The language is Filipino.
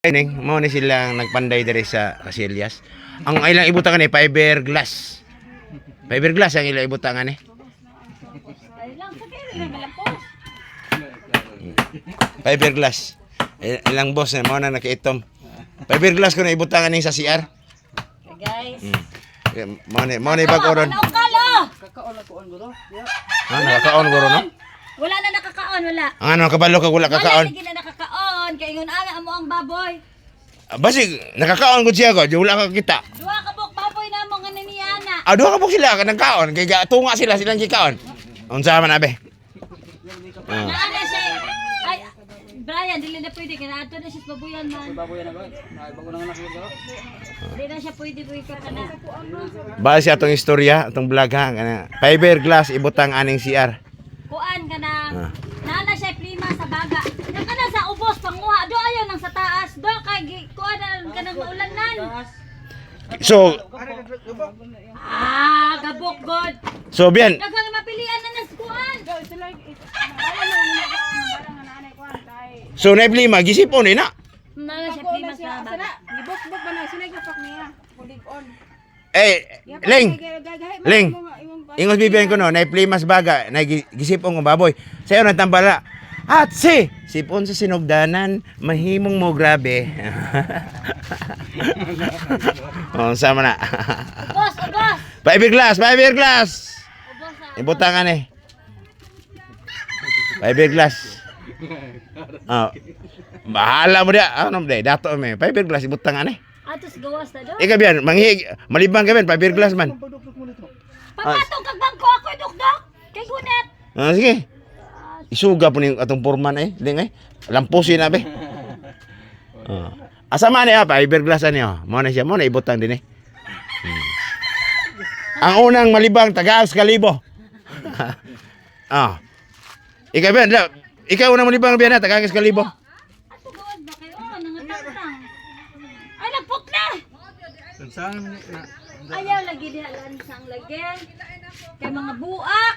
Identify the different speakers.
Speaker 1: Ning mo ni silang nagpanday diri sa Casillas. Ang ilang ibutangan ni fiberglass. Fiberglass ang ilang ibutangan ni. Fiberglass. Ilang boss na mo na nakiitom. Fiberglass ko na ibutangan ni sa CR.
Speaker 2: Guys.
Speaker 1: Mo ni bag-oron.
Speaker 2: Kakaon na kuan guro.
Speaker 1: Ha, nakakaon guro no?
Speaker 2: Wala na nakakaon, wala.
Speaker 1: Ang ano kabalo kag wala kakaon.
Speaker 2: Wala na nakakaon, kay ingon ana amo ang baboy.
Speaker 1: Basig nakakaon gud siya ko, wala ka kita.
Speaker 2: Duha ka buk baboy na mo nga ni ana.
Speaker 1: Duha ka po sila kanang kaon kay tunga sila silang gikaon. Unsa man abe?
Speaker 2: Naana siya. Ay, Brian, dili na pwede kana ato na siya baboyan man.
Speaker 3: Baboy na ko. Bago na anak ko.
Speaker 2: Dili na siya pwede ka kana.
Speaker 1: Base atong istorya, atong vlog ha, kana fiberglass ibutang aning CR.
Speaker 2: Kuan kana. Naana siya plima sa baga. Kana sa ubos panguha do ayo nang sa taas. Do kay kuan kanang maulanan.
Speaker 1: So,
Speaker 2: Gabok god.
Speaker 1: so biyan,
Speaker 2: Daghang mapilian na nas kuan.
Speaker 1: so naiblima gisipon ni na.
Speaker 2: Naana siya plima sa baga.
Speaker 4: Gibok-bok ba na sinay gapak niya. Kulig on.
Speaker 1: Ling, ingos bibiyan ko no, naiplimas baga, naigisipon ng baboy. Sayo natambala. At sipon sa sinugdanan, mahimong mo grabe. Sama na.
Speaker 2: Ubos.
Speaker 1: Fiberglass.
Speaker 2: Ubos.
Speaker 1: Ibutangan eh. Fiberglass. Bahala mo dia. Ano mo dia? Dato mo. Fiberglass ibutangan eh.
Speaker 2: Atos gawas na do.
Speaker 1: Ika biyan, malibang ka biyan, fiberglass man.
Speaker 2: Papatong kag bangko ako dukdok. Kay gunat.
Speaker 1: Sige. Isuga po ning atong porman eh. Ling eh. Lampusin na be. Asa man eh, fiberglass niya. Mo na siya, mo na ibutang din eh. Ang unang malibang taga Excalibur. Ikaw biyan, ikaw unang malibang biyan na taga Excalibur.
Speaker 2: Ato gawas ba kayo? Nangatang. Ay lapok na. Ayaw lagi diha lansang lagi. Kay mga buak.